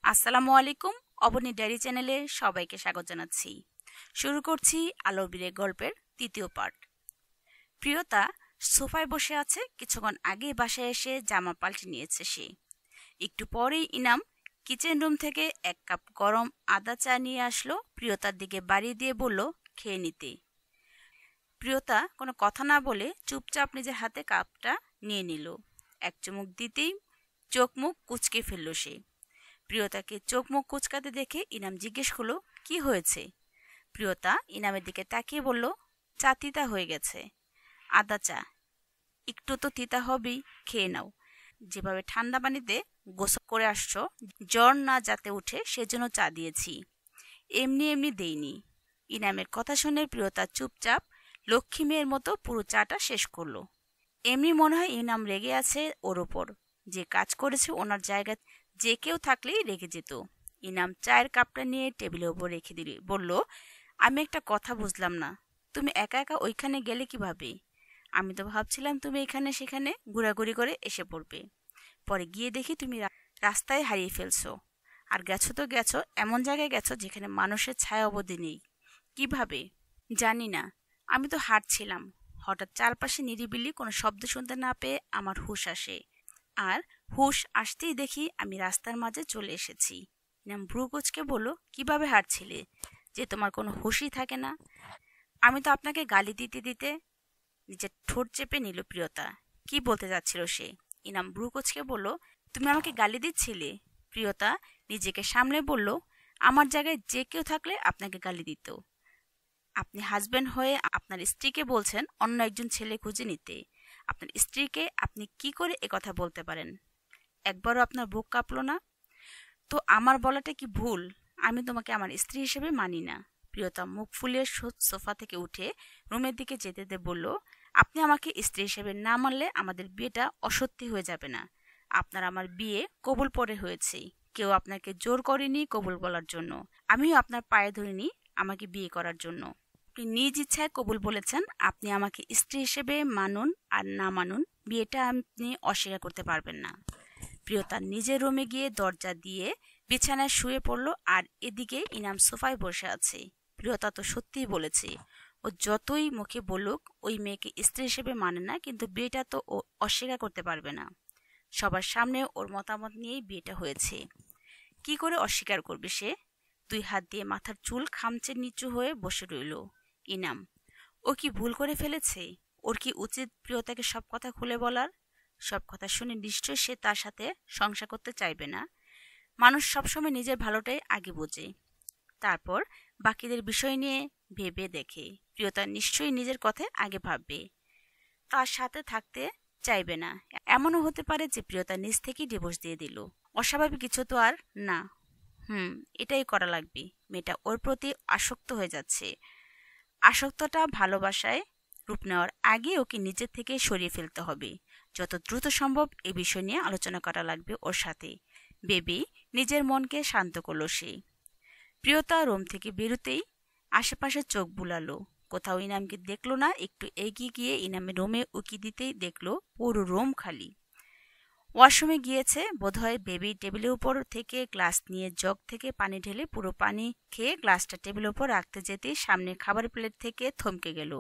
আসসালামু আলাইকুম। অবনী ডায়েরি চ্যানেলে সবাইকে স্বাগত জানাচ্ছি। শুরু করছি আলোর বীরের গল্পের তৃতীয় পার্ট। প্রিয়তা সোফায় বসে আছে। কিছুক্ষণ আগে বাসায় এসে জামা পাল্টে নিয়েছে সে। একটু পরেই ইনাম কিচেন রুম থেকে এক কাপ গরম আদা চা নিয়ে আসলো। প্রিয়তার দিকে বাড়িয়ে দিয়ে বলল, খেয়ে নিতে। প্রিয়তা কোনো কথা না বলে চুপচাপ নিজের হাতে কাপটা নিয়ে নিল। এক চুমুক দিতেই চোখ মুখ কুঁচকে ফেলল সে। প্রিয়তাকে চোখ মুখ কুচকাতে দেখে ইনাম জিজ্ঞেস করলো, কি হয়েছে? প্রিয়তা ইনামের দিকে তাকিয়ে বলল, চা তিতা হয়ে গেছে। আদা চা, একটু তো তিতা হবেই, খেয়ে নাও। যেভাবে ঠান্ডা পানিতে গোসল করে আসছো, জ্বর না যাতে উঠে সেজন্য চা দিয়েছি, এমনি এমনি দেইনি। ইনামের কথা শুনে প্রিয়তা চুপচাপ লক্ষ্মী মেয়ের মতো পুরো চাটা শেষ করলো। এমনি মনে হয় ইনাম রেগে আছে ওর ওপর। যে কাজ করেছে ওনার জায়গা যে কেউ থাকলেই রেগে যেত। ইনাম চায়ের কাপটা নিয়ে টেবিলের ওপর রেখে দিল, বলল, আমি একটা কথা বুঝলাম না, তুমি একা একা ওইখানে গেলে কিভাবে? আমি তো ভাবছিলাম তুমি এখানে সেখানে ঘোরাঘুরি করে এসে পড়বে, পরে গিয়ে দেখি তুমি রাস্তায় হারিয়ে ফেলছো। আর গেছো তো গেছো, এমন জায়গায় গেছো যেখানে মানুষের ছায়া অবধি নেই। কিভাবে? জানি না। আমি তো হাঁটছিলাম, হঠাৎ চারপাশে নিরিবিলি কোনো শব্দ শুনতে না পেয়ে আমার হুঁশ আসে। আর হুঁশ আসতেই দেখি আমি রাস্তার মাঝে চলে এসেছি। ইনাম ভ্রু কুঁচকে বলল, কিভাবে হাঁটছিলে যে তোমার কোনো হুঁশই থাকে না? আমি তো আপনাকে গালি দিতে দিতে। নিজের ঠোঁট চেপে নিল প্রিয়তা। কি বলতে যাচ্ছিল সে? ইনাম ভ্রু কুঁচকে বলল, তুমি আমাকে গালি দিচ্ছিলে? প্রিয়তা নিজেকে সামলে বলল, আমার জায়গায় যে কেউ থাকলে আপনাকে গালি দিত। আপনি হাজবেন্ড হয়ে আপনার স্ত্রীকে বলছেন অন্য একজন ছেলে খুঁজে নিতে। আপনার স্ত্রীকে আপনি কি করে একথা বলতে পারেন? একবারও আপনার বুক কাঁপলো না? তো আমার বলাটা কি ভুল? আমি তোমাকে আমার স্ত্রী হিসেবে মানি না। প্রিয়তা মুখ ফুলিয়ে সোফা থেকে উঠে রুমের দিকে যেতে যেতে বলল, আপনি আমাকে স্ত্রী হিসেবে না মানলে আমাদের বিয়েটা অসত্যি হয়ে যাবে না। আপনার আমার বিয়ে কবুল পরে হয়েছে, কেউ আপনাকে জোর করেনি কবুল বলার জন্য। আমিও আপনার পায়ে ধরিনি আমাকে বিয়ে করার জন্য। আপনি নিজ ইচ্ছায় কবুল বলেছেন। আপনি আমাকে স্ত্রী হিসেবে মানুন আর না মানুন, বিয়েটা আপনি অস্বীকার করতে পারবেন না। প্রিয়তা নিজের রুমে গিয়ে দরজা দিয়ে বিছানায় শুয়ে পড়ল। আর এদিকে ইনাম সোফায় বসে আছে। প্রিয়তা তো সত্যিই বলেছে, ও যতই মুখে বলুক ওই মেয়েকে স্ত্রী হিসেবে মানে না, কিন্তু বিয়েটা তো ও অস্বীকার করতে পারবে না। সবার সামনে ওর মতামত নিয়েই বিয়েটা হয়েছে। কি করে অস্বীকার করবে সে? দুই হাত দিয়ে মাথার চুল খামচে নিচু হয়ে বসে রইল ইনাম। ও কি ভুল করে ফেলেছে? ওর কি উচিত প্রিয়তাকে সব কথা খুলে বলার? সব কথা শুনে নিশ্চয় সে তার সাথে সংসার করতে চাইবে না। মানুষ সবসময় নিজের ভালোটাই আগে বোঝে, তারপর বাকিদের বিষয় নিয়ে ভেবে দেখে। প্রিয়তা নিশ্চয়ই নিজের কথা আগে ভাববে, তার সাথে থাকতে চাইবে না। এমনও হতে পারে যে প্রিয়তা নিজ থেকেই ডিভোর্স দিয়ে দিল। অস্বাভাবিক কিছু তো আর না। এটাই করা লাগবে। মেয়েটা ওর প্রতি আসক্ত হয়ে যাচ্ছে। আসক্তটা ভালোবাসায় রূপ নেওয়ার আগে ওকে নিজের থেকে সরিয়ে ফেলতে হবে। যত দ্রুত সম্ভব এ বিষয় নিয়ে আলোচনা করা লাগবে ওর সাথে। বেবি নিজের মনকে শান্ত করলো সে। প্রিয়তা রুম থেকে বেরোতেই আশেপাশে চোখ বুলালো, কোথাও ইনামকে দেখলো না। একটু এগিয়ে গিয়ে ইনামের রুমে উকি দিতেই দেখলো পুরো রুম খালি। ওয়াশরুমে গিয়েছে বোধহয়। বেবি টেবিলের উপর থেকে গ্লাস নিয়ে জগ থেকে পানি ঢেলে পুরো পানি খেয়ে গ্লাসটা টেবিলের উপর রাখতে যেতেই সামনে খাবার প্লেট থেকে থমকে গেল।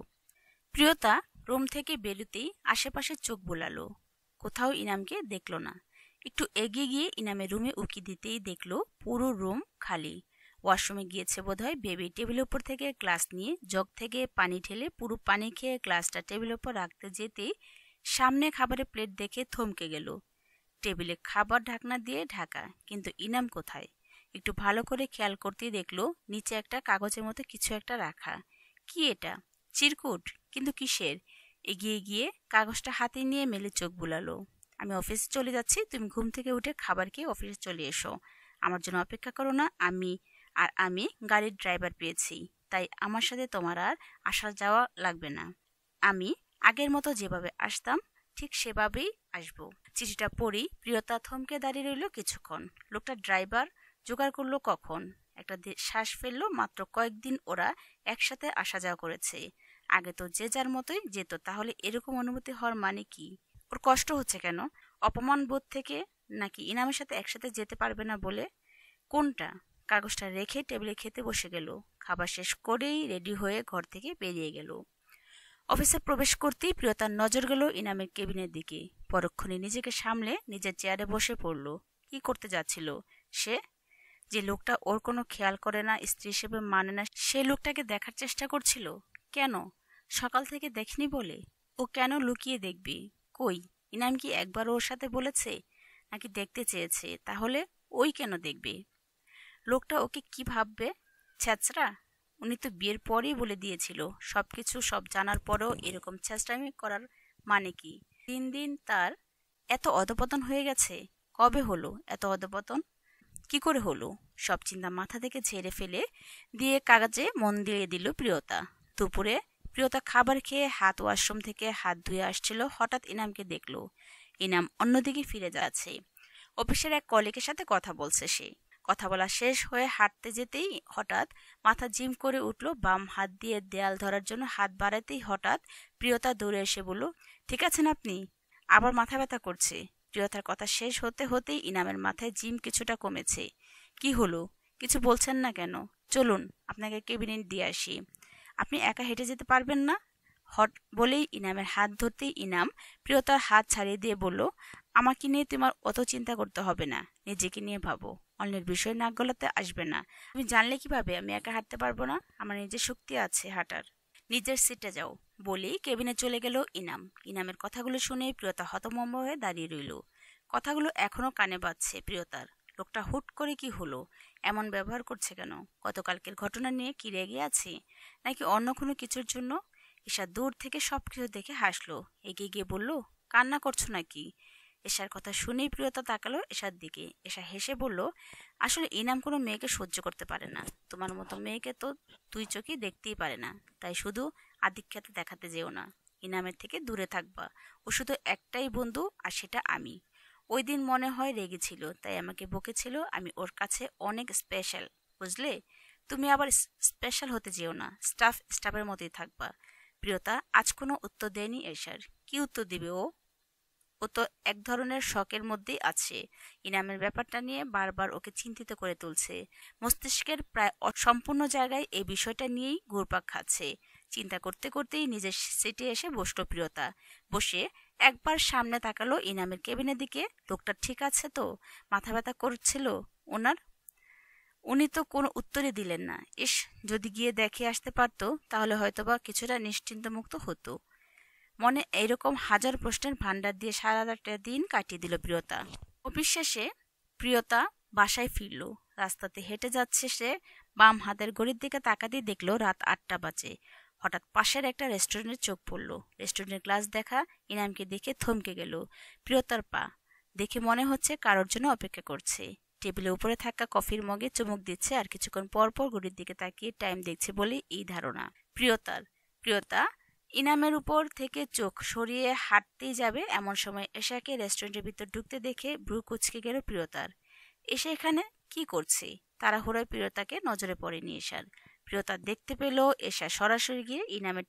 প্রিয়তা রুম থেকে বেরোতেই আশেপাশে চোখ বুলালো, কোথাও ইনামকে দেখলো না। একটু এগিয়ে গিয়ে ইনামের রুমে উকি দিতেই দেখলো পুরো রুম খালি। ওয়াশরুমে গিয়েছে বোধহয়। বেবি টেবিলের উপর থেকে গ্লাস নিয়ে জগ থেকে পানি ঢেলে পুরো পানি খেয়ে গ্লাসটা টেবিলের উপর রাখতে যেতেই সামনে খাবারের প্লেট দেখে থমকে গেল। টেবিলে খাবার ঢাকনা দিয়ে ঢাকা, কিন্তু ইনাম কোথায়? একটু ভালো করে খেয়াল করতেই দেখলো নিচে একটা কাগজের মতো কিছু একটা রাখা। কি এটা? চিরকুট? কিন্তু কিসের? এগিয়ে গিয়ে কাগজটা হাতে নিয়ে মেলে চোখ বুলালো। আমি অফিসে চলে যাচ্ছি, তুমি ঘুম থেকে উঠে খাবার খেয়ে অফিসে চলে এসো। আমার জন্য অপেক্ষা করো না। আমি গাড়ির ড্রাইভার পেয়েছি, তাই আমার সাথে তোমার আর আসা যাওয়া লাগবে না। আমি আগের মতো যেভাবে আসতাম ঠিক সেভাবেই আসবো। চিঠিটা পড়েই প্রিয়তা থমকে দাঁড়িয়ে রইল কিছুক্ষণ। লোকটা ড্রাইভার জোগাড় করলো কখন? একটা শ্বাস ফেললো। মাত্র কয়েকদিন ওরা একসাথে আসা যাওয়া করেছে। আগে তো যে যার মতোই যেত, তাহলে এরকম অনুভূতি হওয়ার মানে কি? ওর কষ্ট হচ্ছে কেন? অপমান বোধ থেকে, নাকি ইনামের সাথে একসাথে যেতে পারবে না বলে? কোনটা? কাগজটা রেখে টেবিলে খেতে বসে গেল। খাবার শেষ করেই রেডি হয়ে ঘর থেকে বেরিয়ে গেল। অফিসে প্রবেশ করতেই প্রিয়তার নজর গেল ইনামের কেবিনের দিকে। পরক্ষণে নিজেকে সামলে নিজের চেয়ারে বসে পড়ল। কি করতে যাচ্ছিল সে? যে লোকটা ওর কোনো খেয়াল করে না, স্ত্রী হিসেবে মানে না, সেই লোকটাকে দেখার চেষ্টা করছিল। কেন? সকাল থেকে দেখেনি বলে? ও কেন লুকিয়ে দেখবে? কই, ইনাম কি একবার ওর সাথে বলেছে? নাকি দেখতে চেয়েছে? তাহলে ওই কেন দেখবে? লোকটা ওকে কি ভাববে? ছ্যাচরা! উনি তো বিয়ের পরেই বলে দিয়েছিল সবকিছু, সব জানার পরেও এরকম ছ্যাচরামি করার মানে কি? দিন দিন তার এত অধপতন হয়ে গেছে। কবে হলো এত অধপতন? কি করে হলো? সব চিন্তা মাথা থেকে ঝেড়ে ফেলে দিয়ে কাগজে মন দিয়ে দিল প্রিয়তা। দুপুরে প্রিয়তা খাবার খেয়ে হাত ওয়াশরুম থেকে হাত ধুয়ে আসছিল, হঠাৎ ইনামকে দেখলো। ইনাম অন্যদিকে ফিরে যাচ্ছে। অফিসের এক কলিগের সাথে কথা বলছে সে। কথা বলা শেষ হয়ে হাঁটতে যেতেই হঠাৎ মাথা জিম করে উঠল। বাম হাত দিয়ে দেয়াল ধরার জন্য হাত বাড়াতেই হঠাৎ প্রিয়তা দৌড়ে এসে বলল, ঠিক আছেন আপনি? আবার মাথা ব্যথা করছে। প্রিয়তার কথা শেষ হতে হতেই ইনামের মাথায় জিম কিছুটা কমেছে। কি হলো? কিছু বলছেন না কেন? চলুন আপনাকে কেবিনে দিয়ে আসি। আপনি একা হেঁটে যেতে পারবেন না? হট বলেই ইনামের হাত ধরতেই ইনাম প্রিয়তার হাত ছাড়িয়ে দিয়ে বলল, আমাকে নিয়ে তোমার অত চিন্তা করতে হবে না, নিজেকে নিয়ে ভাবো। অন্যের বিষয়ে নাক গলাতে আসবে না। তুমি জানলে কিভাবে আমি একা হাঁটতে পারবো না? আমার নিজের শক্তি আছে হাঁটার। নিজের সিটে যাও বলেই কেবিনে চলে গেল ইনাম। ইনামের কথাগুলো শুনে প্রিয়তা হতভম্ব হয়ে দাঁড়িয়ে রইল। কথাগুলো এখনো কানে বাজছে প্রিয়তার। লোকটা হুট করে কি হলো? এমন ব্যবহার করছে কেন? গতকালকের ঘটনা নিয়ে কি রেগে আছে? নাকি অন্য কোনো কিছুর জন্য? ঈশা দূর থেকে সবকিছু দেখে হাসলো। এগিয়ে গিয়ে বলল, কান্না করছো নাকি? এশার কথা শুনেই প্রিয়তা তাকালো এশার দিকে। এশা হেসে বলল, আসলে ইনাম কোনো মেয়েকে সহ্য করতে পারে না। তোমার মতো মেয়েকে তো দুই চোখে দেখতেই পারে না। তাই শুধু আধিক্যতা দেখাতে যেও না। ইনামের থেকে দূরে থাকবা। ও শুধু একটাই বন্ধু, আর সেটা আমি। ওই দিন মনে হয় রেগেছিল, তাই আমাকে বকেছিল। আমি ওর কাছে অনেক স্পেশাল, বুঝলে? তুমি আবার স্পেশাল হতে যেও না। স্টাফের মতোই থাকবা। প্রিয়তা আজ কোনো উত্তর দেয়নি এশার। কি উত্তর দিবে ও? ও তো এক ধরনের শকের মধ্যেই আছে। ইনামের ব্যাপারটা নিয়ে বারবার ওকে চিন্তিত করে তুলছে। মস্তিষ্কের প্রায় অসম্পূর্ণ জায়গায় এই বিষয়টা নিয়েই ঘুরপাক খাচ্ছে। চিন্তা করতে করতেই নিজের সিটে এসে বসলো প্রিয়তা। বসে একবার সামনে তাকালো ইনামের কেবিনের দিকে। লোকটা ঠিক আছে তো? মাথা ব্যথা করছিল ওনার? উনি তো কোনো উত্তরই দিলেন না। ইস, যদি গিয়ে দেখে আসতে পারতো তাহলে হয়তোবা কিছুটা নিশ্চিন্ত মুক্ত হতো। মনে এইরকম হাজার প্রশ্নের ভান্ডার দিয়ে সারাটা দিন কাটিয়ে দিল প্রিয়তা। অফিস শেষে প্রিয়তা বাসায় ফিরল। রাস্তাতে হেঁটে যাচ্ছে সে। বাম হাতের ঘড়ির দিকে তাকাতেই দেখলো রাত ৮টা বাজে। হঠাৎ পাশের একটা রেস্টুরেন্টে চোখ পড়ল। রেস্টুরেন্টের গ্লাস দেখা ইনামকে দেখে থমকে গেল। প্রিয়তার পা দেখে মনে হচ্ছে কারোর জন্য অপেক্ষা করছে। টেবিলের উপরে থাকা কফির মগে চুমুক দিচ্ছে আর কিছুক্ষণ পর পর ঘড়ির দিকে তাকিয়ে টাইম দেখছে বলে এই ধারণা প্রিয়তা ইনামের উপর থেকে চোখ সরিয়ে হাঁটতেই যাবে এমন সময় এশাকে রেস্টুরেন্টের ভিতর ঢুকতে দেখে ভ্রু কুঁচকে গেল প্রিয়তার। এসে এখানে কি করছে? তাড়াহুড়োয় প্রিয়তাকে নজরে পড়েনি এশার। প্রিয়তা দেখতে পেল এশা সরাসরি গিয়ে ইনামের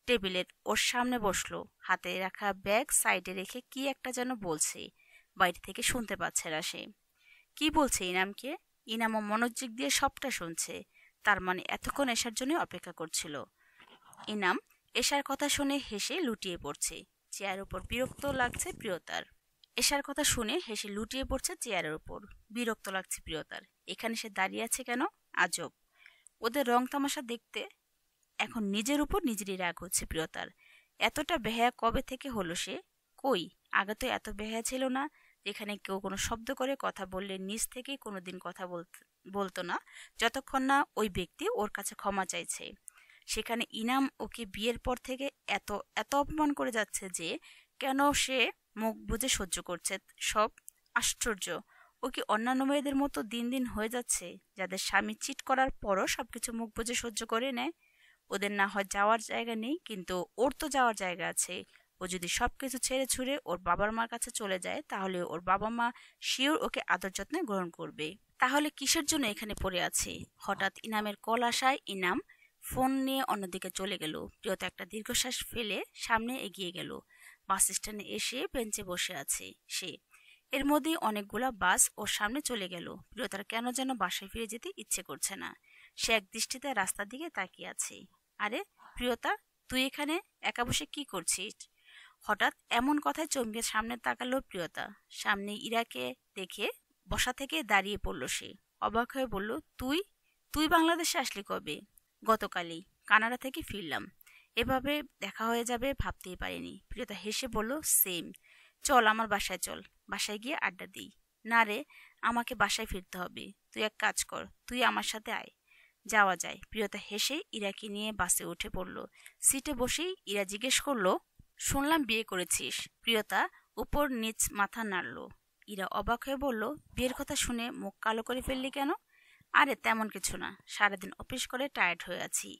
টেবিলের ওর সামনে বসলো। হাতে রাখা ব্যাগ সাইডে রেখে কি একটা যেন বলছে। বাইরে থেকে শুনতে পাচ্ছে না সে। কি বলছে ইনামকে? ইনামও মনোযোগ দিয়ে সবটা শুনছে। তার মানে এতক্ষণ এশার জন্য অপেক্ষা করছিল। ইনাম এশার কথা শুনে হেসে লুটিয়ে পড়ছে। চেয়ারের উপর বিরক্ত লাগছে প্রিয়তার। এশার কথা শুনে হেসে লুটিয়ে পড়ছে চেয়ারের উপর। বিরক্ত লাগছে প্রিয়তার। এখানে সে দাঁড়িয়ে আছে কেন? আজব। ওদের রং তামাশা দেখতে এখন নিজের উপর নিজেরই রাগ হচ্ছে প্রিয়তার। এতটা বেহায়া কবে থেকে হলো সে? কই, আগে তো এত বেহায়া ছিল না। যেখানে কেউ কোনো শব্দ করে কথা বললে নিজ থেকেই কোনোদিন কথা বলতো না, যতক্ষণ না ওই ব্যক্তি ওর কাছে ক্ষমা চাইছে। সেখানে ইনাম ওকে বিয়ের পর থেকে এত এত অপমান করে যাচ্ছে যে কেন সে মুখ বুজে সহ্য করছে সব? আশ্চর্য। ও কি অন্যান্য মেয়েদের মতো দিন দিন হয়ে যাচ্ছে, যাদের স্বামী চিট করার পরও সবকিছু মুখ বুজে সহ্য করে নেয়? ওদের না হয় যাওয়ার জায়গা নেই, কিন্তু ওর তো যাওয়ার জায়গা আছে। ও যদি সবকিছু ছেড়ে ছুড়ে ওর বাবার মার কাছে চলে যায়, তাহলে ওর বাবা মা শিওর ওকে আদর যত্নে গ্রহণ করবে। তাহলে কিসের জন্য এখানে পড়ে আছে? হঠাৎ ইনামের কল আসায় ইনাম ফোন নিয়ে অন্যদিকে চলে গেল। প্রিয়তা একটা দীর্ঘশ্বাস ফেলে সামনে এগিয়ে গেল। বাস স্ট্যান্ডে এসে বেঞ্চে বসে আছে সে। এর মধ্যেই অনেকগুলা বাস ওর সামনে চলে গেল। প্রিয়তার কেন যেন বাসায় ফিরে যেতে ইচ্ছে করছে না। সে এক দৃষ্টিতে রাস্তার দিকে তাকিয়ে আছে। আরে প্রিয়তা, তুই এখানে একা বসে কি করছিস? হঠাৎ এমন কথায় চমকে সামনে তাকালো প্রিয়তা। সামনে ইরাকে দেখে বসা থেকে দাঁড়িয়ে পড়ল সে। অবাক হয়ে বলল, তুই তুই বাংলাদেশে আসলি কবে? গতকালই কানাডা থেকে ফিরলাম। এভাবে দেখা হয়ে যাবে ভাবতেই পারিনি। প্রিয়তা হেসে বলল, সেম। চল আমার বাসায় চল, বাসায় গিয়ে আড্ডা দিই। না রে, আমাকে বাসায় ফিরতে হবে। তুই এক কাজ কর, তুই আমার সাথে আয়। যাওয়া যায়। প্রিয়তা হেসে ইরাকে নিয়ে বাসে উঠে পড়ল। সিটে বসেই ইরা জিজ্ঞেস করলো, শুনলাম বিয়ে করেছিস? প্রিয়তা উপর নিচ মাথা নাড়ল। ইরা অবাক হয়ে বলল, বিয়ের কথা শুনে মুখ কালো করে ফেললি কেন? আরে তেমন কিছু না, সারাদিন অফিস করে টায়ার্ড হয়ে আছি।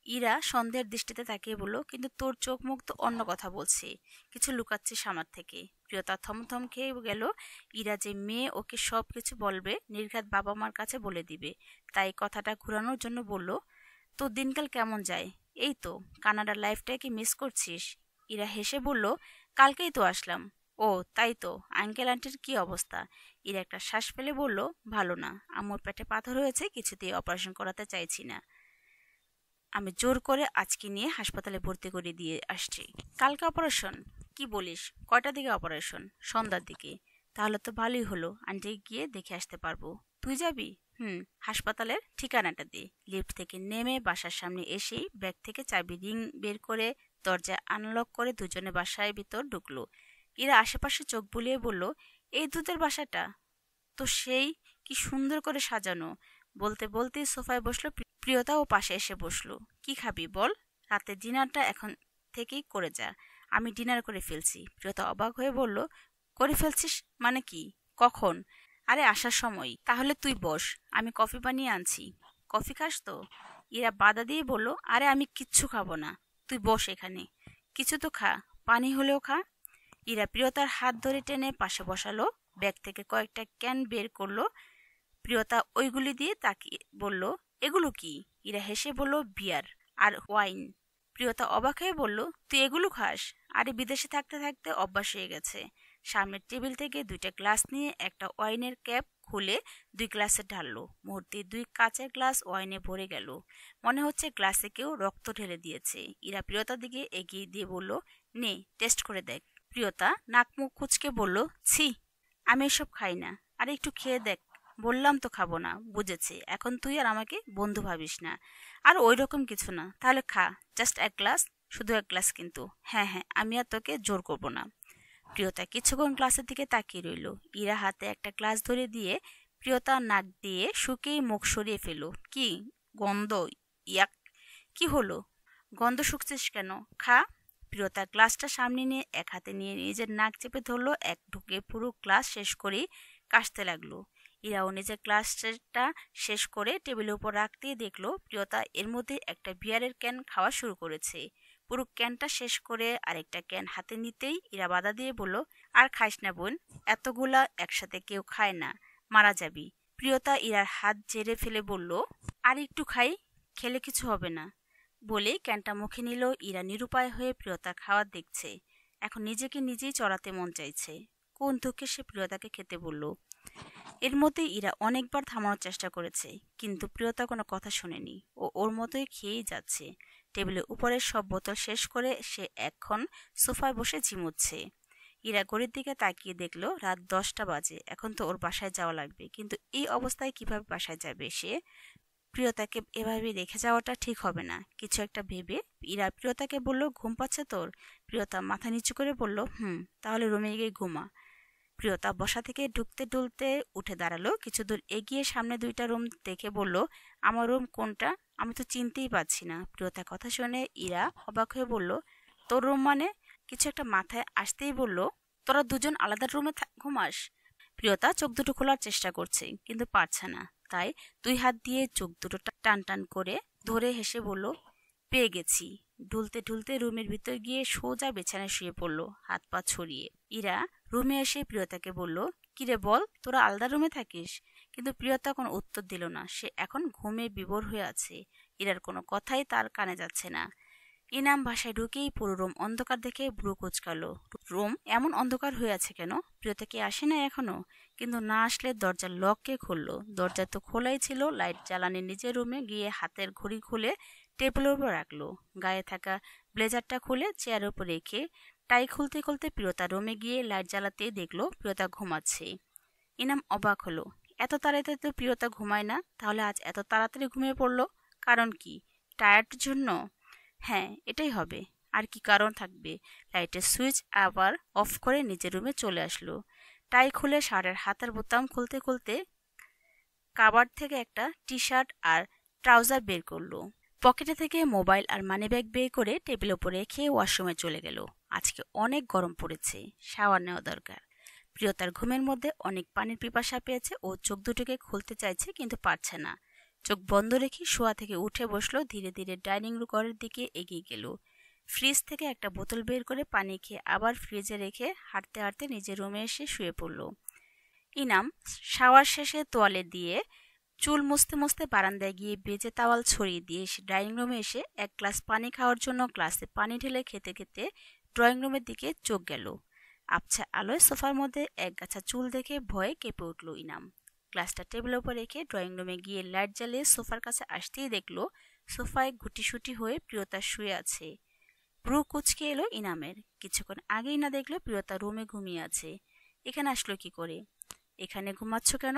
ইরা সন্দেহের দৃষ্টিতে তাকিয়ে বলল, কিন্তু তোর চোখ মুখ তো অন্য কথা বলছে। কিছু লুকাচ্ছিস আমার থেকে। প্রিয়তা থমথম খেয়ে গেল। ইরা যে মেয়ে, ওকে সব কিছু বলবে, নির্ঘাত বাবা মার কাছে বলে দিবে। তাই কথাটা ঘুরানোর জন্য বলল, তোর দিনকাল কেমন যায়? এই তো, কানাডার লাইফটাকে মিস করছিস? ইরা হেসে বলল, কালকেই তো আসলাম। ও তাই তো, আঙ্কেল আন্টির কি অবস্থা? ইরা একটা শ্বাস ফেলে বলল, ভালো না। আম্মুর পেটে পাথর হয়েছে, কিছুতেই অপারেশন করাতে চাইছি না। আমি জোর করে আজকে নিয়ে হাসপাতালে ভর্তি করে দিয়ে আসছি। কালকে অপারেশন? কি বলিস? কয়টার দিকে অপারেশন? সন্ধ্যার দিকে। তাহলে তো ভালোই হলো, আন্টি গিয়ে দেখে আসতে পারবো। তুই যাবি? হুম। হাসপাতালের ঠিকানাটা দে। লিফট থেকে নেমে বাসার সামনে এসেই ব্যাগ থেকে চাবি রিং বের করে দরজা আনলক করে দুজনে বাসায় ভিতর ঢুকলো। এরা আশেপাশে চোখ বুলিয়ে বলল, এই দুধের বাসাটা তো সেই কি সুন্দর করে সাজানো। বলতে বলতেই সোফায় বসলো প্রিয়তা ও পাশে এসে বসলো। কি খাবি বল? রাতের ডিনারটা এখন থেকেই করে যা। আমি ডিনার করে ফেলছি। প্রিয়তা অবাক হয়ে বলল, করে ফেলছিস মানে কি? কখন? আরে আসার সময়। তাহলে তুই বস, আমি কফি বানিয়ে আনছি। কফি খাস তো? ইরা বাধা দিয়ে বলল, আরে আমি কিচ্ছু খাবো না, তুই বস এখানে। কিছু তো খা, পানি হলেও খা। ইরা প্রিয়তার হাত ধরে টেনে পাশে বসালো। ব্যাগ থেকে কয়েকটা ক্যান বের করলো। প্রিয়তা ওইগুলি দিয়ে তাকিয়ে বলল, এগুলো কি? ইরা হেসে বলল, বিয়ার আর ওয়াইন। প্রিয়তা অবাক হয়ে বলল, তুই এগুলো খাস? আরে বিদেশে থাকতে থাকতে অভ্যাস হয়ে গেছে। সামনের টেবিল থেকে দুইটা গ্লাস নিয়ে একটা ওয়াইনের ক্যাপ খুলে 2 গ্লাসে ঢাললো। মুহূর্তে 2 কাচের গ্লাস ওয়াইনে ভরে গেল। মনে হচ্ছে গ্লাসে কেউ রক্ত ঢেলে দিয়েছে। ইরা প্রিয়তার দিকে এগিয়ে দিয়ে বলল, নে টেস্ট করে দেখ। প্রিয়তা নাক মুখ কুঁচকে বলল, ছি, আমি এসব খাই না। আরে একটু খেয়ে দেখ। বললাম তো খাবো না। বুঝেছি, এখন তুই আর আমাকে বন্ধু ভাবিস না। আর ওই রকম কিছু না। তাহলে খা, জাস্ট 1 গ্লাস, শুধু 1 গ্লাস কিন্তু। হ্যাঁ হ্যাঁ, আমি আর তোকে জোর করবো না। প্রিয়তা কিছুক্ষণ গ্লাসের দিকে তাকিয়ে রইল। ইরা হাতে একটা গ্লাস ধরে দিয়ে প্রিয়তা নাক দিয়ে শুকিয়ে মুখ সরিয়ে ফেলল। কি গন্ধ! ইয়াক! কি হলো? গন্ধ শুকছিস কেন? খা। প্রিয়তা গ্লাসটা সামনে নিয়ে এক হাতে নিয়ে নিজের নাক চেপে ধরলো। এক ঢুকে পুরো গ্লাস শেষ করেই কাশতে লাগলো। ইরাও নিজের গ্লাসটা শেষ করে টেবিলের উপর রাখতেই দেখলো প্রিয়তা এর মধ্যে একটা বিয়ারের ক্যান খাওয়া শুরু করেছে। পুরো ক্যানটা শেষ করে আরেকটা ক্যান হাতে নিতেই ইরা বাধা দিয়ে বলল, আর খাইস না বোন, এতগুলা একসাথে কেউ খায় না, মারা যাবি। প্রিয়তা ইরার হাত ঝেড়ে ফেলে বলল, আর একটু খাই, খেলে কিছু হবে না। বলে ক্যানটা মুখে নিল। ইরা নিরুপায় হয়ে প্রিয়তা খাওয়া দেখছে। এখন নিজেকে নিজেই চড়াতে মন চাইছে। কোন দুঃখে সে প্রিয়তাকে খেতে বলল। এর মধ্যে ইরা অনেকবার থামানোর চেষ্টা করেছে, কিন্তু প্রিয়তা কোনো কথা শোনেনি। ও ওর মতোই খেয়েই যাচ্ছে। টেবিলের উপরের সব বোতল শেষ করে সে এখন সোফায় বসে ঝিমুচ্ছে। ইরা ঘড়ির দিকে তাকিয়ে দেখলো রাত 10টা বাজে। এখন তো ওর বাসায় যাওয়া লাগবে, কিন্তু এই অবস্থায় কিভাবে বাসায় যাবে সে? প্রিয়তাকে এভাবে রেখে যাওয়াটা ঠিক হবে না। কিছু একটা ভেবে ইরা প্রিয়তাকে বলল, ঘুম পাচ্ছে তোর? প্রিয়তা মাথা নিচু করে বলল, হুম। তাহলে রুমে গিয়ে ঘুমা। প্রিয়তা বসা থেকে ঢুকতে ঢুকতে উঠে দাঁড়ালো। কিছু দূর এগিয়ে সামনে 2টা রুম দেখে বলল, আমার রুম কোনটা? আমি তো চিনতেই পারছি না। প্রিয়তার কথা শুনে ইরা অবাক হয়ে বলল, তোর রুম মানে? কিছু একটা মাথায় আসতেই বলল, তোরা দুজন আলাদা রুমে ঘুমাস? প্রিয়তা চোখ দুটো খোলার চেষ্টা করছে, কিন্তু পারছে না। তাই 2 হাত দিয়ে চোখ দুটো টান টান করে ধরে হেসে বলল, পেয়ে গেছি। ঢুলতে ঢুলতে রুমের ভিতর গিয়ে সোজা বিছানায় শুয়ে পড়ল, হাত পা ছড়িয়ে। ইরা রুমে এসে প্রিয়তাকে বলল, কিরে বল, তোরা আলাদা রুমে থাকিস? কিন্তু প্রিয়তা কোনো উত্তর দিল না। সে এখন ঘুমে বিভোর হয়ে আছে। ইরার কোনো কথাই তার কানে যাচ্ছে না। ইনাম বাসায় ঢুকেই পুরো রুম অন্ধকার দেখে ভ্রু কুঁচকালো। রুম এমন অন্ধকার হয়ে আছে কেন? প্রিয়তা কি আসে না এখনো? কিন্তু না আসলে দরজার লক কে খুললো? দরজা তো খোলাই ছিল। লাইট জ্বালানি নিজের রুমে গিয়ে হাতের ঘড়ি খুলে টেবিলের উপর রাখলো। গায়ে থাকা ব্লেজারটা খুলে চেয়ারের উপর রেখে টাই খুলতে খুলতে প্রিয়তা রুমে গিয়ে লাইট জ্বালাতেই দেখলো প্রিয়তা ঘুমাচ্ছে। ইনাম অবাক হলো। এত তাড়াতাড়ি তো প্রিয়তা ঘুমায় না, তাহলে আজ এত তাড়াতাড়ি ঘুমিয়ে পড়লো? কারণ কি? টায়ার্ড জন্য? হ্যাঁ, এটাই হবে। আর কি কারণ থাকবে? লাইটের সুইচ আবার অফ করে নিজের রুমে চলে আসলো। টাই খুলে শার্টের হাতের বোতাম খুলতে খুলতে কাবার্ড থেকে একটা টি শার্ট আর ট্রাউজার বের করলো। পকেটে থেকে মোবাইল আর মানিব্যাগ বের করে টেবিল ওপর রেখে ওয়াশরুমে চলে গেল। আজকে অনেক গরম পড়েছে, শাওয়ার নেওয়া দরকার। প্রিয়তার ঘুমের মধ্যে অনেক পানির পিপাসা পেয়েছে ও চোখ দুটোকে খুলতে চাইছে কিন্তু পারছে না। চোখ বন্ধ রেখে শোয়া থেকে উঠে বসলো। ধীরে ধীরে ডাইনিং রুম ঘরের দিকে এগিয়ে গেল। ফ্রিজ থেকে একটা বোতল বের করে পানি খেয়ে আবার ফ্রিজে রেখে হাঁটতে হাঁটতে নিজের রুমে এসে শুয়ে পড়ল। ইনাম শাওয়ার শেষে তোয়ালে দিয়ে চুল মুছতে মুছতে বারান্দায় গিয়ে বেজে তাওয়াল ছড়িয়ে দিয়ে ডাইনিং রুমে এসে এক গ্লাস পানি খাওয়ার জন্য গ্লাসে পানি ঢেলে খেতে খেতে ড্রয়িং রুমের দিকে চোখ গেল। আবছা আলোয় সোফার মধ্যে একগাছা চুল দেখে ভয়ে কেঁপে উঠল ইনাম। গ্লাসটা টেবিলের উপর রেখে ড্রয়িং রুমে গিয়ে লাইট জ্বালিয়ে সোফার কাছে আসতেই দেখলো সোফায় গুটিসুটি হয়ে প্রিয়তা শুয়ে আছে। ভ্রু কুঁচকে এলো ইনামের। কিছুক্ষণ আগেই না দেখলো প্রিয়তা রুমে ঘুমিয়ে আছে। এখানে আসলো কি করে? এখানে ঘুমাচ্ছ কেন?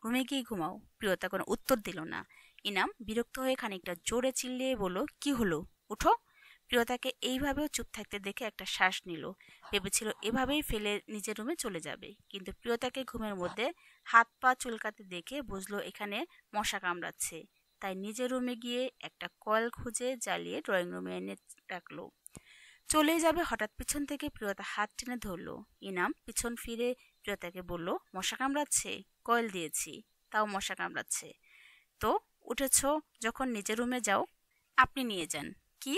রুমে গিয়ে ঘুমাও। প্রিয়তা কোনো উত্তর দিল না। ইনাম বিরক্ত হয়ে খানিকটা জোরে চিল্লিয়ে বলল, কি হলো? উঠো। প্রিয়তাকে এইভাবেও চুপ থাকতে দেখে একটা শ্বাস নিল। ভেবেছিল এভাবেই ফেলে নিজের রুমে চলে যাবে, কিন্তু প্রিয়তাকে ঘুমের মধ্যে হাত পা চুলকাতে দেখে বুঝলো এখানে মশা কামড়াচ্ছে। তাই নিজের রুমে গিয়ে একটা কয়েল খুঁজে জ্বালিয়ে ড্রয়িং রুমে এনে রাখলো। চলেই যাবে হঠাৎ পিছন থেকে প্রিয়তা হাত টেনে ধরলো। ইনাম পিছন ফিরে প্রিয়তাকে বলল, মশা কামড়াচ্ছে? কয়েল দিয়েছি, তাও মশা কামড়াচ্ছে। তো উঠেছ যখন নিজের রুমে যাও, আপনি নিয়ে যান। কি?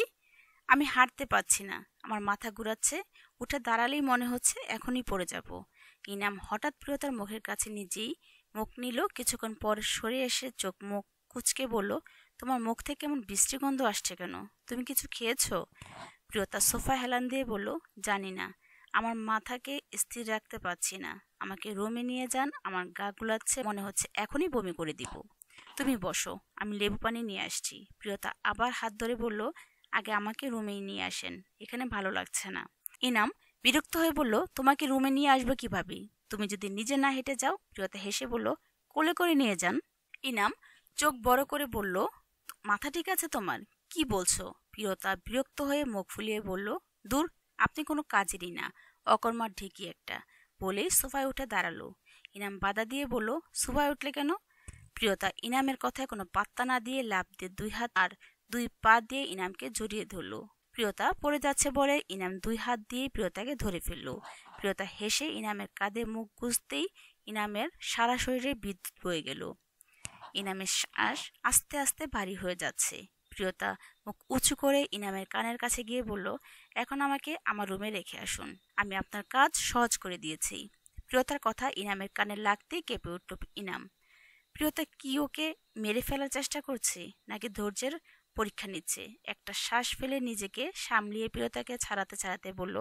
আমি হাঁটতে পারছি না, আমার মাথা ঘুরাচ্ছে। উঠে দাঁড়ালেই মনে হচ্ছে এখনই পড়ে যাব। ইনাম হঠাৎ প্রিয়তার মুখের কাছে নিজেই মুখ নিল। কিছুক্ষণ পর সরে এসে চোখ মুখ কুঁচকে বলল, তোমার মুখ থেকে এমন বৃষ্টি গন্ধ আসছে কেন? তুমি কিছু খেয়েছো? প্রিয়তা সোফা হেলান দিয়ে বলল, জানি না, আমার মাথাকে স্থির রাখতে পারছি না। আমাকে রুমে নিয়ে যান, আমার গা গুলাচ্ছে, মনে হচ্ছে এখনই বমি করে দিব। তুমি বসো, আমি লেবু পানি নিয়ে আসছি। প্রিয়তা আবার হাত ধরে বলল, আগে আমাকে রুমেই নিয়ে আসেন, এখানে ভালো লাগছে না। ইনাম বিরক্ত হয়ে বলল, তোমাকে রুমে নিয়ে আসবো কিভাবে? তুমি যদি নিজে না হেঁটে যাও। প্রিয়তা হেসে বলল, কোলে করে নিয়ে যান। ইনাম চোখ বড় করে বলল, মাথা ঠিক আছে তোমার? কি বলছো? প্রিয়তা বিরক্ত হয়ে মুখ ফুলিয়ে বলল, দূর, আপনি কোনো কাজেরই না, অকর্মার ঢেকি একটা। বলেই সোফায় উঠে দাঁড়ালো। ইনাম বাধা দিয়ে বলল, সোফায় উঠলে কেন? প্রিয়তা ইনামের কথায় কোনো পাত্তা না দিয়ে লাফ দিয়ে দুই হাত আর দুই পা দিয়ে ইনামকে জড়িয়ে ধরল। প্রিয়তা পড়ে যাচ্ছে বলে ইনাম দুই হাত দিয়ে প্রিয়তাকে ধরে ফেলল। প্রিয়তা হেসে ইনামের কাঁধে মুখ গুজতেই ইনামের সারা শরীরে বিদ্যুৎ বয়ে গেল। ইনামের শ্বাস আস্তে আস্তে ভারী হয়ে যাচ্ছে। প্রিয়তা মুখ উঁচু করে ইনামের কানের কাছে গিয়ে বলল, এখন আমাকে আমার রুমে রেখে আসুন, আমি আপনার কাজ সহজ করে দিয়েছি। প্রিয়তার কথা ইনামের কানে লাগতেই কেঁপে উঠল ইনাম। প্রিয়তা কি ওকে মেরে ফেলার চেষ্টা করছে, নাকি ধৈর্যের পরীক্ষা নিচ্ছে? একটা শ্বাস ফেলে নিজেকে সামলিয়ে প্রিয়তাকে ছাড়াতে ছাড়াতে বলল,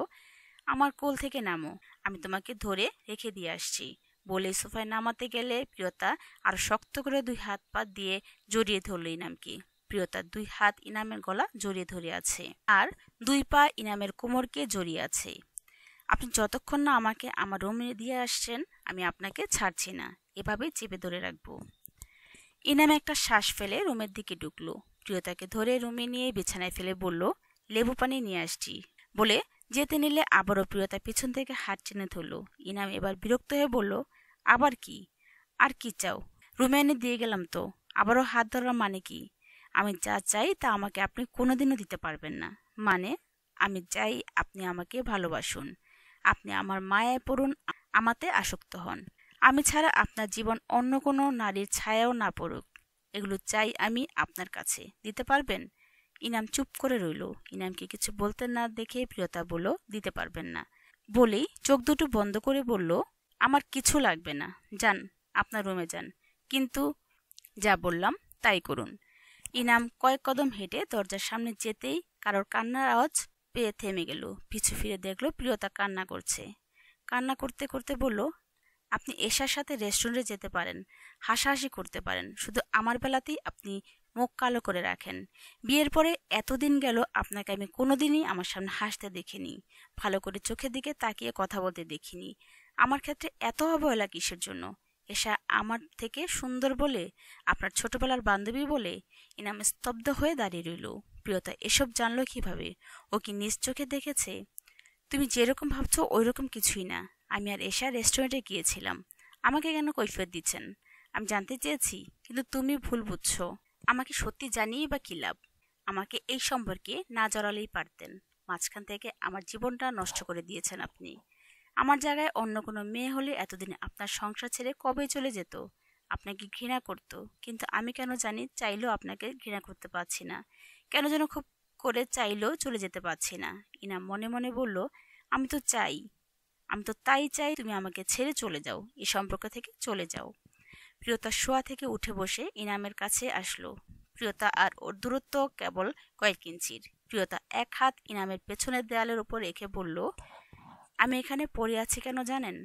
আমার কোল থেকে নামো, আমি তোমাকে ধরে রেখে দিয়ে আসছি। বলে সোফায় নামাতে গেলে প্রিয়তা আর শক্ত করে দুই হাত পা দিয়ে জড়িয়ে ধরল ইনামকে। প্রিয়তার দুই হাত ইনামের গলা জড়িয়ে ধরে আছে, আর দুই পা ইনামের কোমরকে জড়িয়ে আছে। আপনি যতক্ষণ না আমাকে আমার রুমে দিয়ে আসছেন, আমি আপনাকে ছাড়ছি না, এভাবেই চেপে ধরে রাখবো। ইনাম একটা শ্বাস ফেলে রুমের দিকে ঢুকলো। প্রিয়তাকে ধরে রুমে নিয়ে বিছানায় ফেলে বলল, লেবু পানি নিয়ে আসছি। বলে যেতে নিলে আবারও প্রিয়তা পিছন থেকে হাত টেনে ধরল। ইনাম এবার বিরক্ত হয়ে বলল, আবার কি? আর কি চাও? রুমে এনে দিয়ে গেলাম তো, আবারও হাত ধরার মানে কি? আমি যা চাই তা আমাকে আপনি কোনোদিনও দিতে পারবেন না। মানে? আমি চাই আপনি আমাকে ভালোবাসুন, আপনি আমার মায়ায় পড়ুন, আমাতে আসক্ত হন। আমি ছাড়া আপনার জীবন অন্য কোনো নারীর ছায়াও না পড়ুক, এগুলো চাই আমি আপনার কাছে। দিতে পারবেন? ইনাম চুপ করে রইল। ইনামকে কিছু বলতে না দেখে প্রিয়তা বলল, দিতে পারবেন না। বলেই চোখ দুটো বন্ধ করে বলল, আমার কিছু লাগবে না, যান, আপনার রুমে যান, কিন্তু যা বললাম তাই করুন। ইনাম কয়েক কদম হেঁটে দরজার সামনে যেতেই কারোর কান্নার আওয়াজ পেয়ে থেমে গেল। পিছু ফিরে দেখলো প্রিয়তা কান্না করছে। কান্না করতে করতে বলল, আপনি এশার সাথে রেস্টুরেন্টে যেতে পারেন, হাসাহাসি করতে পারেন, শুধু আমার বেলাতেই আপনি মুখ কালো করে রাখেন। বিয়ের পরে এতদিন গেল আপনাকে আমি কোনোদিনই আমার সামনে হাসতে দেখিনি, ভালো করে চোখের দিকে তাকিয়ে কথা বলতে দেখিনি। আমার ক্ষেত্রে এত অবহেলা কিসের জন্য? এশা আমার থেকে সুন্দর বলে, আপনার ছোটবেলার বান্ধবী বলে? ইনাম স্তব্ধ হয়ে দাঁড়িয়ে রইল। প্রিয়তা এসব জানলো কিভাবে? ও কি নিজ চোখে দেখেছে? তুমি যেরকম ভাবছো ওইরকম কিছুই না। আমি আর এশা রেস্টুরেন্টে গিয়েছিলাম। আমাকে কেন কৈফিয়ত দিচ্ছেন? আমি জানতে চেয়েছি, কিন্তু তুমি ভুল বুঝছো। আমাকে সত্যি জানিয়ে বা কি লাভ? আমাকে এই সম্পর্কে না জড়ালেই পারতেন। মাঝখান থেকে আমার জীবনটা নষ্ট করে দিয়েছেন আপনি। আমার জায়গায় অন্য কোনো মেয়ে হলে এতদিনে আপনার সংসার ছেড়ে কবে চলে যেত। আপনাকে ঘৃণা করতো, কিন্তু আমি কেন জানি চাইলেও আপনাকে ঘৃণা করতে পারছি না। কেন যেন খুব করে চাইলেও চলে যেতে পারছি না। ইনাম মনে মনে বলল, আমি তো চাই, আমি তো তাই চাই তুমি আমাকে ছেড়ে চলে যাও, এই সম্পর্ক থেকে চলে যাও। প্রিয়তা শোয়া থেকে উঠে বসে ইনামের কাছে আসলো। প্রিয়তা আর ওর দূরত্ব কেবল কয়েক ইঞ্চির। প্রিয়তা এক হাত ইনামের পেছনের দেয়ালের উপর রেখে বলল, আমি এখানে পড়ে আছি কেন জানেন?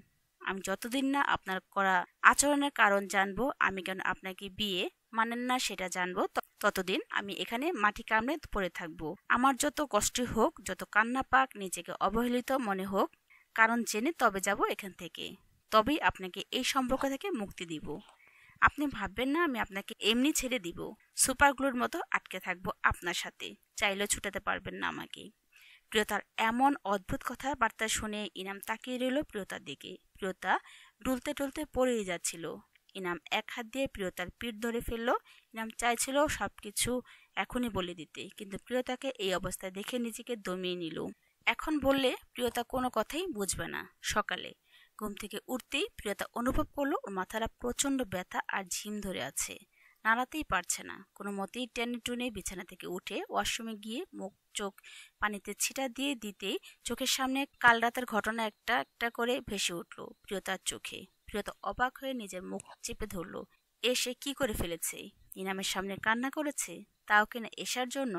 আমি যতদিন না আপনার করা আচরণের কারণ জানবো, আমি কেন আপনাকে বিয়ে মানেন না সেটা জানবো, ততদিন আমি এখানে মাটি কামড়ে পড়ে থাকবো। আমার যত কষ্ট হোক, যত কান্না পাক, নিজেকে অবহেলিত মনে হোক, কারণ জেনে তবে যাব এখান থেকে। তবেই আপনাকে এই সম্পর্ক থেকে মুক্তি দিব। আপনি ভাববেন না আমি আপনাকে এমনি ছেড়ে দিব, সুপার গ্লুর মতো আটকে থাকবো আপনার সাথে, চাইলেও ছুটাতে পারবেন না আমাকে। প্রিয়তার এমন অদ্ভুত কথাবার্তা শুনে ইনাম তাকিয়ে রইল প্রিয়তার দিকে। প্রিয়তা ডুলতে টুলতে পড়েই যাচ্ছিল। ইনাম এক হাত দিয়ে প্রিয়তার পিঠ ধরে ফেলল। ইনাম চাইছিল সবকিছু এখনই বলে দিতে, কিন্তু প্রিয়তাকে এই অবস্থায় দেখে নিজেকে দমিয়ে নিল। এখন বললে প্রিয়তা কোনো কথাই বুঝবে না। সকালে ঘুম থেকে উঠতেই প্রিয়তা অনুভব করলো ওর মাথাটা প্রচন্ড ব্যথা আর ঝিম ধরে আছে, নাড়াতেই পারছে না। কোনো মতেই টেনে টুনে বিছানা থেকে উঠে ওয়াশরুমে গিয়ে মুখ চোখ পানিতে ছিটা দিয়ে দিতেই চোখের সামনে কাল রাতের ঘটনা একটা একটা করে ভেসে উঠল প্রিয়তার চোখে। প্রিয়তা অবাক হয়ে নিজের মুখ চেপে ধরল। সে কি করে ফেলেছে? ইনামের সামনে কান্না করেছে, তাও কিনা এশার জন্য।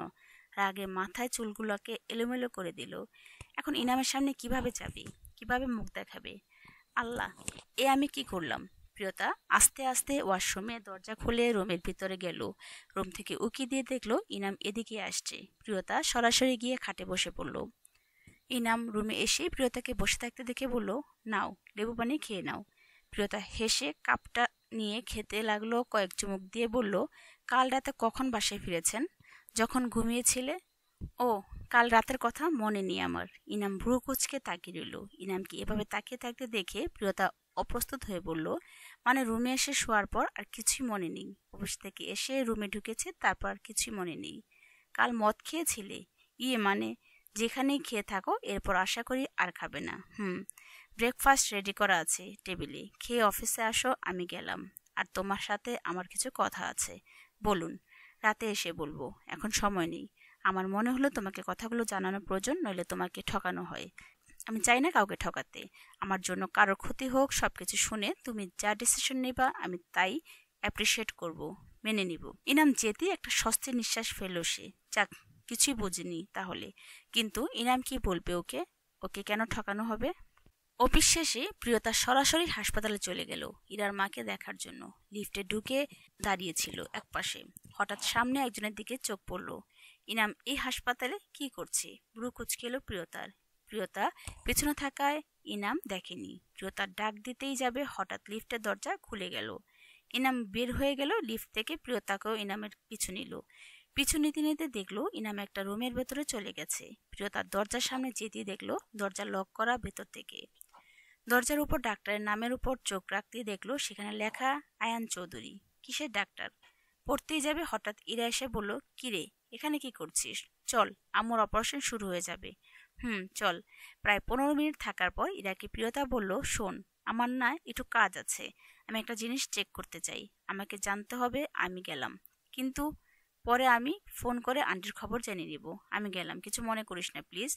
রাগে মাথায় চুলগুলোকে এলোমেলো করে দিল। এখন ইনামের সামনে কিভাবে যাবে, কিভাবে মুখ দেখাবে? আল্লাহ, আমি কি করলাম? প্রিয়তা আস্তে আস্তে ওয়াশরুমে দরজা খুলে রুমের ভিতরে গেল। রুম থেকে উকি দিয়ে দেখলো ইনাম এদিকে আসছে। প্রিয়তা সরাসরি গিয়ে খাটে বসে পড়ল। ইনাম রুমে এসে প্রিয়তাকে বসে থাকতে দেখে বলল, নাও লেবু পানি খেয়ে নাও। প্রিয়তা হেসে কাপটা নিয়ে খেতে লাগলো। কয়েক চুমুক দিয়ে বলল, কাল রাতে কখন বাসায় ফিরেছেন? যখন ঘুমিয়েছিলে। ও, কাল রাতের কথা মনে নেই আমার। ইনাম ভ্রু কুঁচকে তাকিয়ে রইল। ইনামকে এভাবে তাকিয়ে থাকতে দেখে প্রিয়তা অপ্রস্তুত হয়ে বলল, মানে রুমে এসে শোয়ার পর আর কিছুই মনে নেই? অফিস থেকে এসে রুমে ঢুকেছে, তারপর আর কিছুই মনে নেই? কাল মদ খেয়েছিলে? মানে যেখানেই খেয়ে থাকো, এরপর আশা করি আর খাবে না। ব্রেকফাস্ট রেডি করা আছে টেবিলে, খেয়ে অফিসে আসো, আমি গেলাম। আর তোমার সাথে আমার কিছু কথা আছে। বলুন। রাতে এসে বলবো, এখন সময় নেই। আমার মনে হলো তোমাকে কথাগুলো জানানো প্রয়োজন, নইলে তোমাকে ঠকানো হয়। আমি চাই না কাউকে ঠকাতে। আমার জন্য কারোর ক্ষতি হোক। সবকিছু শুনে তুমি যা ডিসিশন নেবা আমি তাই অ্যাপ্রিসিয়েট করব, মেনে নিব। ইনাম যেতেই একটা স্বস্তির নিঃশ্বাস ফেলল সে। যাক, কিছুই বুঝিনি তাহলে। কিন্তু ইনাম কি বলবে ওকে? ওকে কেন ঠকানো হবে? অফিস শেষে প্রিয়তা সরাসরি হাসপাতালে চলে গেল ইরার মাকে দেখার জন্য। লিফটে ঢুকে দাঁড়িয়েছিল একপাশে। হঠাৎ সামনে একজনের দিকে চোখ পড়ল। ইনাম এই হাসপাতালে কি করছে? ভ্রু কুঁচকে এলো প্রিয়তার। প্রিয়তা পেছনে থাকায় ইনাম দেখেনি। প্রিয়তার ডাক দিতেই যাবে, হঠাৎ লিফটের দরজা খুলে গেল। ইনাম বের হয়ে গেল লিফট থেকে। প্রিয়তাকেও ইনামের পিছু নিল। পিছু নিতে নিতে দেখলো ইনাম একটা রুমের ভেতরে চলে গেছে। প্রিয়তার দরজার সামনে যেতেই দেখলো দরজা লক করা ভেতর থেকে। দরজার উপর ডাক্তারের নামের উপর চোখ রাখতেই দেখলো সেখানে লেখা আয়ান চৌধুরী। কিসের ডাক্তার? পড়তেই যাবে, হঠাৎ ইরা এসে বলল, কিরে এখানে কি করছিস? চল, আম্মুর অপারেশন শুরু হয়ে যাবে। চল। প্রায় 15 মিনিট থাকার পর ইরাকে প্রিয়তা বলল, শোন, আমার না একটু কাজ আছে। আমি একটা জিনিস চেক করতে চাই। আমাকে জানতে হবে। আমি গেলাম, কিন্তু পরে আমি ফোন করে আন্টির খবর জেনে নিব। আমি গেলাম, কিছু মনে করিস না প্লিজ।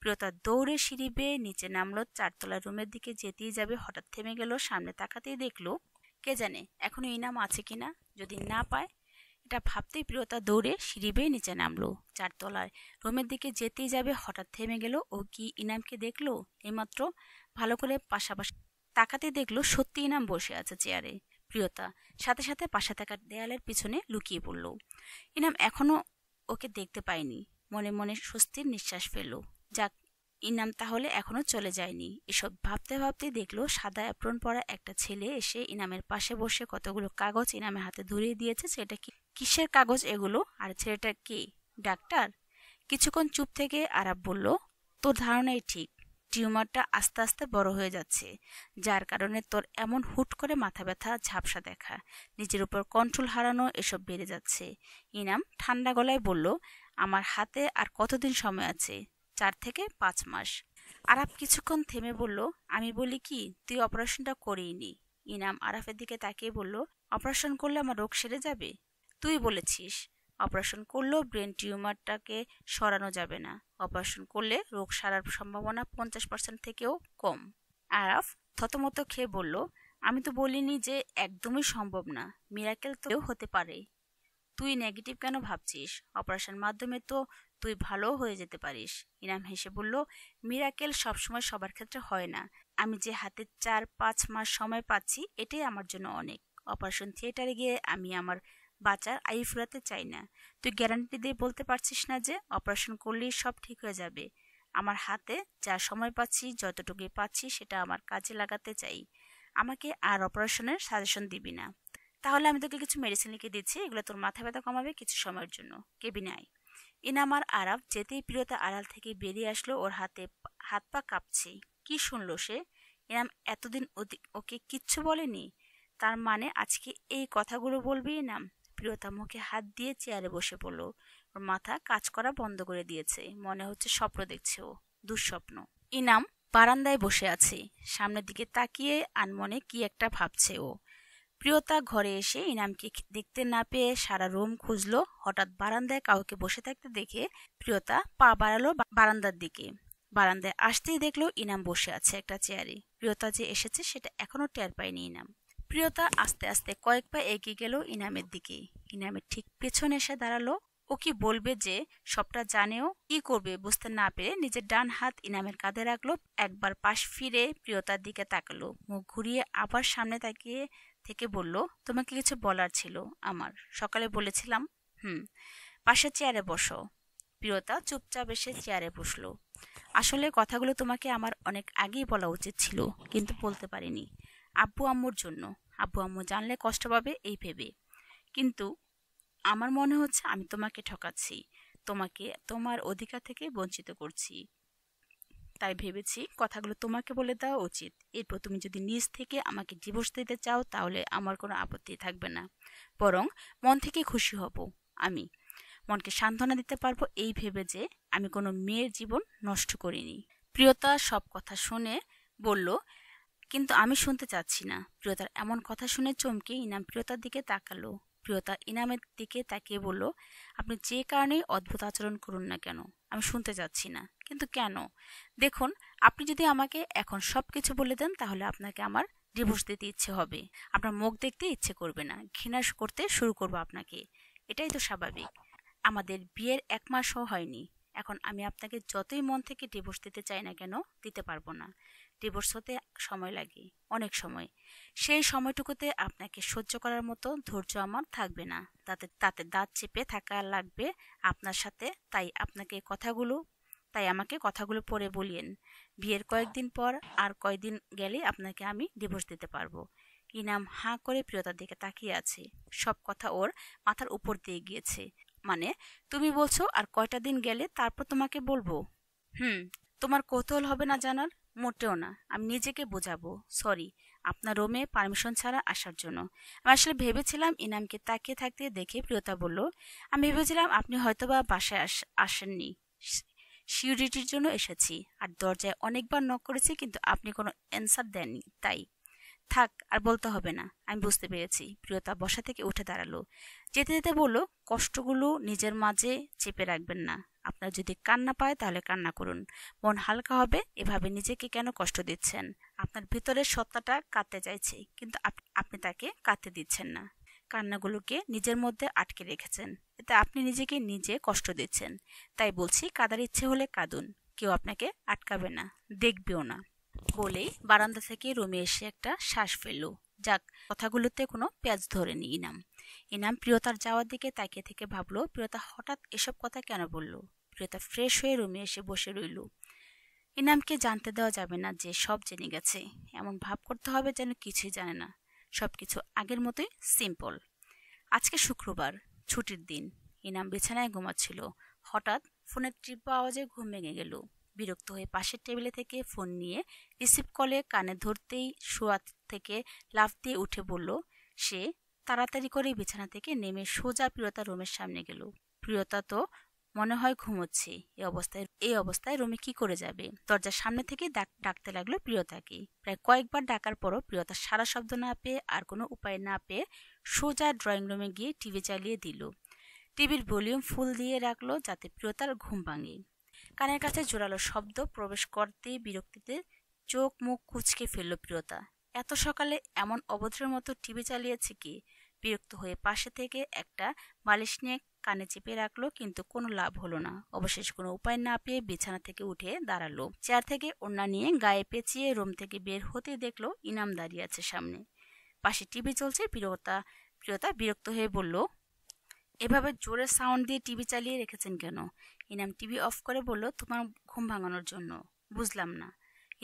প্রিয়তা দৌড়ে সিঁড়ি বেয়ে নিচে নামলো। 4তলার রুমের দিকে যেতেই যাবে, হঠাৎ থেমে গেল। সামনে তাকাতেই দেখলো কে জানে এখনো ইনাম আছে কিনা। যদি না পায়, এটা ভাবতেই প্রিয়তা দৌড়ে সিঁড়ি বেয়ে নিচে নামলো। 4 তলায় রুমের দিকে যেতেই যাবে হঠাৎ থেমে গেল। ও কি ইনামকে দেখলো? এইমাত্র ভালো করে পাশাপাশি তাকাতে দেখলো সত্যি ইনাম বসে আছে চেয়ারে। প্রিয়তা সাথে সাথে পাশে থাকা দেয়ালের পিছনে লুকিয়ে পড়ল। ইনাম এখনো ওকে দেখতে পায়নি। মনে মনে স্বস্তির নিঃশ্বাস ফেলল। যাক, ইনাম তাহলে এখনো চলে যায়নি। এসব ভাবতে ভাবতে দেখলো সাদা অ্যাপ্রন পরা একটা ছেলে এসে ইনামের পাশে বসে কতগুলো কাগজ ইনামের হাতে ধরিয়ে দিয়েছে। সেটা কি, কিসের কাগজ এগুলো? আর ছেলেটা কে? ডাক্তার? কিছুক্ষণ চুপ থেকে আরাব বলল, তোর ধারণাই ঠিক। টিউমারটা আস্তে আস্তে বড় হয়ে যাচ্ছে, যার কারণে তোর এমন হুট করে মাথা ব্যথা, ঝাপসা দেখা, নিজের উপর কন্ট্রোল হারানো, এসব বেড়ে যাচ্ছে। ইনাম ঠান্ডা গলায় বলল, আমার হাতে আর কতদিন সময় আছে? 4 থেকে 5 মাস। আরাফ কিছুক্ষণ থেমে বলল, আমি বলি কি, তুই অপারেশনটা করিয়ে নি। ইনাম আরাফের দিকে তাকিয়ে বলল, অপারেশন করলে আমার রোগ সেরে যাবে? তুই বলেছিস অপারেশন করলেও ব্রেন টিউমারটাকে সরানো যাবে না। অপারেশন করলে রোগ সারার সম্ভাবনা 50% থেকেও কম। আরাফ থতমত খেয়ে বলল, আমি তো বলিনি যে একদমই সম্ভব না। মিরাকেল তো হতে পারে। তুই নেগেটিভ কেন ভাবছিস? অপারেশন মাধ্যমে তো তুই ভালো হয়ে যেতে পারিস। ইনাম হেসে বলল, মিরাকেল সবসময় সবার ক্ষেত্রে হয় না। আমি যে হাতে 4-5 মাস সময় পাচ্ছি, এটাই আমার জন্য অনেক। অপারেশন থিয়েটারে গিয়ে আমি আমার বাঁচার আয়ু ফুরাতে চাই না। তুই গ্যারান্টি দিয়ে বলতে পারছিস না যে অপারেশন করলেই সব ঠিক হয়ে যাবে। আমার হাতে যা সময় পাচ্ছি, যতটুকুই পাচ্ছি, সেটা আমার কাজে লাগাতে চাই। আমাকে আর অপারেশনের সাজেশন দিবি না। তাহলে আমি তোকে কিছু মেডিসিন লিখে দিচ্ছি, এগুলো তোর মাথা ব্যথা কমাবে কিছু সময়ের জন্য। কেবিনে আয়। ইনাম আর আরাফ যেতেই প্রিয়তা আড়াল থেকে বেরিয়ে আসলো। ওর হাত পা কাঁপছে। কি শুনলো সে? ইনাম এতদিন ওকে কিচ্ছু বলেনি। তার মানে আজকে এই কথাগুলো বলবে ইনাম? প্রিয়তা মুখে হাত দিয়ে চেয়ারে বসে পড়ল। ওর মাথা কাজ করা বন্ধ করে দিয়েছে। মনে হচ্ছে স্বপ্ন দেখছে ও, দুঃস্বপ্ন। ইনাম বারান্দায় বসে আছে। সামনের দিকে তাকিয়ে আনমনে কি একটা ভাবছে ও। প্রিয়তা ঘরে এসে ইনামকে দেখতে না পেয়ে সারা রুম খুঁজলো। হঠাৎ বারান্দায় কাউকে বসে থাকতে দেখে প্রিয়তা পা বাড়ালো বারান্দার দিকে। বারান্দায় আসতেই দেখলো ইনাম বসে আছে একটা চেয়ারে। প্রিয়তা যে এসেছে সেটা এখনো টের পায়নি ইনাম। প্রিয়তা আস্তে আস্তে কয়েক পা এগিয়ে গেল ইনামের দিকে। ইনামের ঠিক পেছনে এসে দাঁড়ালো। ও কি বলবে যে সবটা জানেও? কি করবে বুঝতে না পেরে নিজের ডান হাত ইনামের কাঁধে রাখলো। একবার পাশ ফিরে প্রিয়তার দিকে তাকালো। মুখ ঘুরিয়ে আবার সামনে তাকিয়ে থেকে বলল, তোমাকে কিছু বলার ছিল আমার। সকালে বলেছিলাম। পাশের চেয়ারে বসো। প্রিয়তা চুপচাপ এসে চেয়ারে বসলো। আসলে কথাগুলো তোমাকে আমার অনেক আগেই বলা উচিত ছিল, কিন্তু বলতে পারিনি। আব্বু আম্মুর জন্য। আব্বু আম্মু জানলে কষ্ট পাবে এই ভেবে। কিন্তু আমার মনে হচ্ছে আমি তোমাকে ঠকাচ্ছি, তোমাকে তোমার অধিকার থেকে বঞ্চিত করছি। তাই ভেবেছি কথাগুলো তোমাকে বলে দেওয়া উচিত। এরপর তুমি যদি নিজ থেকে আমাকে ডিভোর্স দিতে চাও তাহলে আমার কোনো আপত্তি থাকবে না, বরং মন থেকে খুশি হব। আমি মনকে সান্ত্বনা দিতে পারবো এই ভেবে যে আমি কোনো মেয়ের জীবন নষ্ট করিনি। প্রিয়তা সব কথা শুনে বলল, কিন্তু আমি শুনতে চাচ্ছি না। প্রিয়তার এমন কথা শুনে চমকে ইনাম প্রিয়তার দিকে তাকালো। প্রিয়তা ইনামের দিকে তাকিয়ে বলল, আপনি যে কারণেই অদ্ভুত আচরণ করুন না কেন, আমি শুনতে চাচ্ছি না। কিন্তু কেন? দেখুন, আপনি যদি আমাকে এখন সবকিছু বলে দেন তাহলে আপনাকে আমার ডিভোর্স দিতে ইচ্ছে হবে। আপনার মুখ দেখতে ইচ্ছে করবে না, ঘৃণা করতে শুরু করবো আপনাকে। এটাই তো স্বাভাবিক। আমাদের বিয়ের 1 মাসও হয়নি। এখন আমি আপনাকে যতই মন থেকে ডিভোর্স দিতে চাই না কেন, দিতে পারবো না। ডিভোর্স হতে সময় লাগে, অনেক সময়। সেই সময়টুকুতে আপনাকে সহ্য করার মতো ধৈর্য আমার থাকবে না। তাতে তাতে দাঁত চেপে থাকা লাগবে আপনার সাথে। তাই আমাকে কথাগুলো পরে বলিয়েন। বিয়ের কয়েকদিন পর আর কয়েকদিন গেলে আপনাকে আমি ডিভোর্স দিতে পারবো। ইনাম হাঁ করে প্রিয়তার দিকে তাকিয়ে আছে। সব কথা ওর মাথার উপর দিয়ে গিয়েছে। মানে, তুমি বলছো আর কয়টা দিন গেলে তারপর তোমাকে বলবো? তোমার কৌতূহল হবে না জানার? মোটেও না। আমি নিজেকে বোঝাবো। সরি আপনার রুমে পারমিশন ছাড়া আসার জন্য। আমি আসলে ভেবেছিলাম। ইনামকে তাকিয়ে থাকতে দেখে প্রিয়তা বলল, আমি ভেবেছিলাম আপনি হয়তোবা বাসায় আসেননি। সিকিউরিটির জন্য এসেছি। আর দরজায় অনেকবার নক করেছি কিন্তু আপনি কোনো অ্যান্সার দেননি। তাই থাক, আর বলতে হবে না, আমি বুঝতে পেরেছি। প্রিয়তা বসা থেকে উঠে দাঁড়ালো। যেতে যেতে বলল, কষ্টগুলো নিজের মাঝে চেপে রাখবেন না। আপনার যদি কান্না পায় তাহলে কান্না করুন, মন হালকা হবে। এভাবে নিজেকে কেন কষ্ট দিচ্ছেন? আপনার ভিতরের সত্তাটা কাঁদতে চাইছে, কিন্তু আপনি তাকে কাঁদতে দিচ্ছেন না। কান্নাগুলোকে নিজের মধ্যে আটকে রেখেছেন। এতে আপনি নিজেকে নিজে কষ্ট দিচ্ছেন। তাই বলছি, কাঁদার ইচ্ছে হলে কাঁদুন, কেউ আপনাকে আটকাবে না, দেখবেও না। বলেই বারান্দা থেকে রুমে এসে একটা শ্বাস ফেলল। যাক, কথাগুলোতে কোনো পেঁয়াজ ধরেনি ইনাম। ইনাম প্রিয়তার যাওয়ার দিকে তাকিয়ে থেকে ভাবলো, প্রিয়তা হঠাৎ এসব কথা কেন বলল। প্রিয়তা ফ্রেশ হয়ে রুমে এসে বসে রইল। ইনামকে জানতে দেওয়া যাবে না যে সব জেনে গেছে। এমন ভাব করতে হবে যেন কিছুই জানে না। সবকিছু আগের মতোই সিম্পল। আজকে শুক্রবার, ছুটির দিন। ইনাম বিছানায় ঘুমাচ্ছিল। হঠাৎ ফোনের টিপা আওয়াজে ঘুম ভেঙে গেল। বিরক্ত হয়ে পাশের টেবিলে থেকে ফোন নিয়ে রিসিভ কলে কানে ধরতেই শোয়া থেকে লাফ দিয়ে উঠে বলল সে। তাড়াতাড়ি করে বিছানা থেকে নেমে সোজা প্রিয়তা রুমের সামনে গেল। প্রিয়তা তো মনে হয় ঘুমোচ্ছে। এই অবস্থায় রুমে কি করে যাবে? দরজার সামনে থেকে ডাকতে লাগলো প্রিয়তাকে। প্রায় কয়েকবার ডাকার পরও প্রিয়তা সারা শব্দ না পেয়ে আর কোনো উপায় না পেয়ে সোজা ড্রয়িং রুমে গিয়ে টিভি চালিয়ে দিল। টিভির ভলিউম ফুল দিয়ে রাখলো যাতে প্রিয়তার ঘুম ভাঙে। কানের কাছে জোরালো শব্দ প্রবেশ করতেই বিরক্তিতে চোখ মুখ কুঁচকে ফেলল প্রিয়তা। এত সকালে এমন অভদ্রের মতো টিভি চালিয়েছে কি? বিরক্ত হয়ে পাশে থেকে একটা বালিশ নিয়ে কানে চেপে রাখলো, কিন্তু কোনো লাভ হলো না। অবশেষে কোনো উপায় না পেয়ে বিছানা থেকে উঠে দাঁড়ালো। চেয়ার থেকে ওড়না নিয়ে গায়ে পেঁচিয়ে রুম থেকে বের হতে দেখলো ইনাম দাঁড়িয়ে আছে সামনে। পাশে টিভি চলছে। প্রিয়তা প্রিয়তা বিরক্ত হয়ে বলল, এভাবে জোরে সাউন্ড দিয়ে টিভি চালিয়ে রেখেছেন কেন? ইনাম টিভি অফ করে বলল, তোমার ঘুম ভাঙানোর জন্য। বুঝলাম না।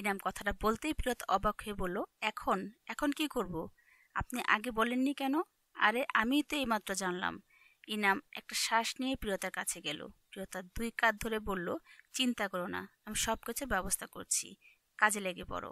ইনাম কথাটা বলতেই প্রিয়তা অবাক হয়ে বলল, এখন এখন কি করব? আপনি আগে বলেননি কেন? আরে আমিই তো এইমাত্র জানলাম। ইনাম একটা শ্বাস নিয়ে প্রিয়তার কাছে গেল। প্রিয়তার 2 কাঁধ ধরে বলল, চিন্তা করো না, আমি সবকিছু ব্যবস্থা করছি, কাজে লেগে পড়ো।